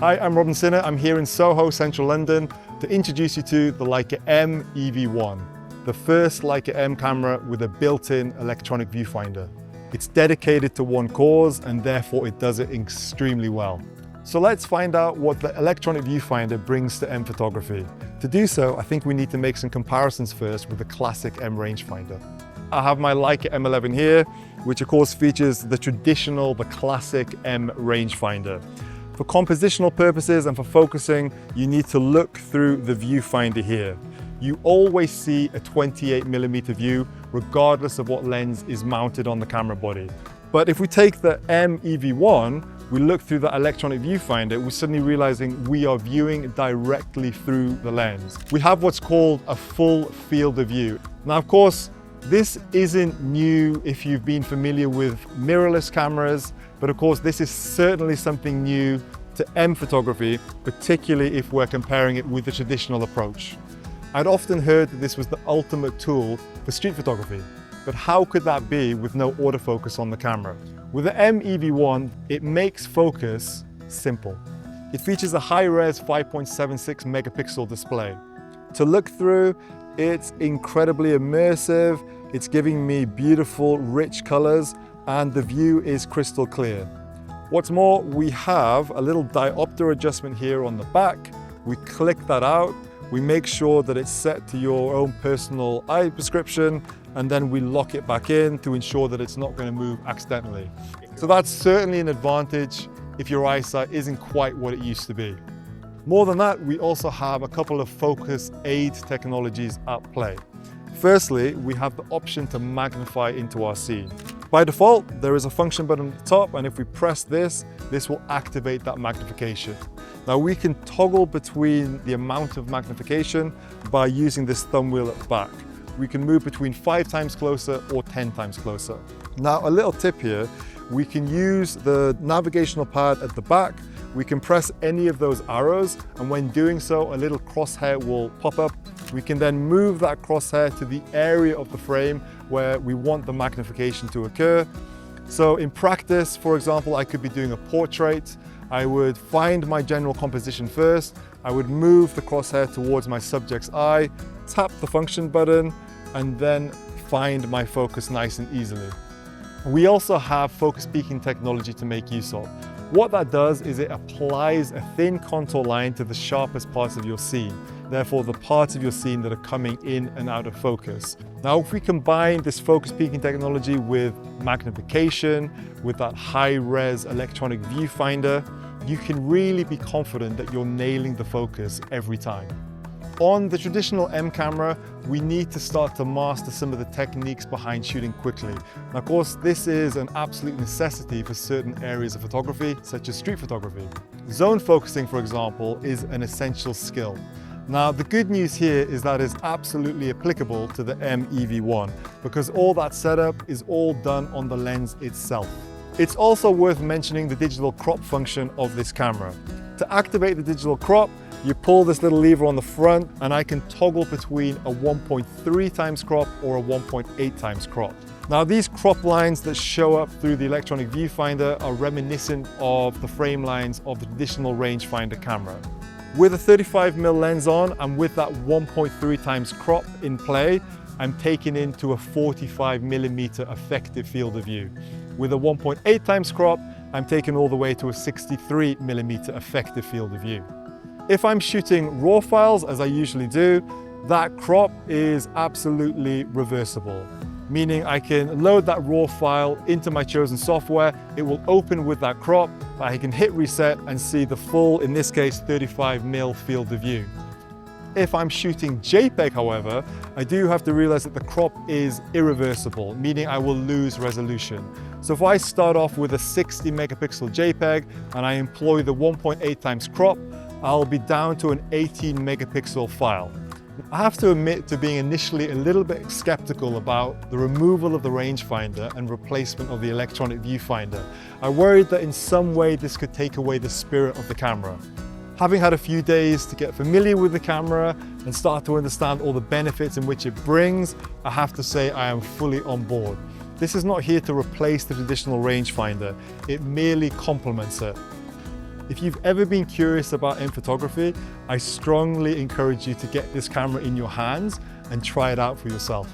Hi, I'm Robin Sinha. I'm here in Soho, central London, to introduce you to the Leica M EV1, the first Leica M camera with a built-in electronic viewfinder. It's dedicated to one cause and therefore it does it extremely well. So let's find out what the electronic viewfinder brings to M photography. To do so, I think we need to make some comparisons first with the classic M rangefinder. I have my Leica M11 here, which of course features the classic M rangefinder. For compositional purposes and for focusing, you need to look through the viewfinder here. You always see a 28mm view, regardless of what lens is mounted on the camera body. But if we take the M EV1, we look through the electronic viewfinder, we're suddenly realizing we are viewing directly through the lens. We have what's called a full field of view. Now, of course, this isn't new if you've been familiar with mirrorless cameras, but of course this is certainly something new to M photography, particularly if we're comparing it with the traditional approach. I'd often heard that this was the ultimate tool for street photography, but how could that be with no autofocus on the camera? With the M EV1, it makes focus simple. It features a high-res 5.76 megapixel display. To look through, it's incredibly immersive, it's giving me beautiful, rich colors, and the view is crystal clear. What's more, we have a little diopter adjustment here on the back. We click that out, we make sure that it's set to your own personal eye prescription, and then we lock it back in to ensure that it's not going to move accidentally. So that's certainly an advantage if your eyesight isn't quite what it used to be. More than that, we also have a couple of focus aid technologies at play. Firstly, we have the option to magnify into our scene. By default, there is a function button at the top, and if we press this, this will activate that magnification. Now we can toggle between the amount of magnification by using this thumb wheel at the back. We can move between 5 times closer or 10 times closer. Now, a little tip here, we can use the navigational pad at the back. We can press any of those arrows, and when doing so, a little crosshair will pop up. We can then move that crosshair to the area of the frame where we want the magnification to occur. So in practice, for example, I could be doing a portrait. I would find my general composition first. I would move the crosshair towards my subject's eye, tap the function button, and then find my focus nice and easily. We also have focus peaking technology to make use of. What that does is it applies a thin contour line to the sharpest parts of your scene, therefore the parts of your scene that are coming in and out of focus. Now, if we combine this focus peaking technology with magnification, with that high-res electronic viewfinder, you can really be confident that you're nailing the focus every time. On the traditional M camera, we need to start to master some of the techniques behind shooting quickly. Now, of course, this is an absolute necessity for certain areas of photography, such as street photography. Zone focusing, for example, is an essential skill. Now, the good news here is that it's absolutely applicable to the M EV1 because all that setup is all done on the lens itself. It's also worth mentioning the digital crop function of this camera. To activate the digital crop, you pull this little lever on the front and I can toggle between a 1.3 times crop or a 1.8 times crop. Now, these crop lines that show up through the electronic viewfinder are reminiscent of the frame lines of the traditional rangefinder camera. With a 35mm lens on and with that 1.3 times crop in play, I'm taken into a 45mm effective field of view. With a 1.8 times crop, I'm taken all the way to a 63mm effective field of view. If I'm shooting RAW files, as I usually do, that crop is absolutely reversible, meaning I can load that RAW file into my chosen software, it will open with that crop, I can hit reset and see the full, in this case, 35mm field of view. If I'm shooting JPEG, however, I do have to realize that the crop is irreversible, meaning I will lose resolution. So if I start off with a 60 megapixel JPEG and I employ the 1.8 times crop, I'll be down to an 18 megapixel file. I have to admit to being initially a little bit skeptical about the removal of the rangefinder and replacement of the electronic viewfinder. I worried that in some way this could take away the spirit of the camera. Having had a few days to get familiar with the camera and start to understand all the benefits in which it brings, I have to say I am fully on board. This is not here to replace the traditional rangefinder, it merely complements it. If you've ever been curious about M photography, I strongly encourage you to get this camera in your hands and try it out for yourself.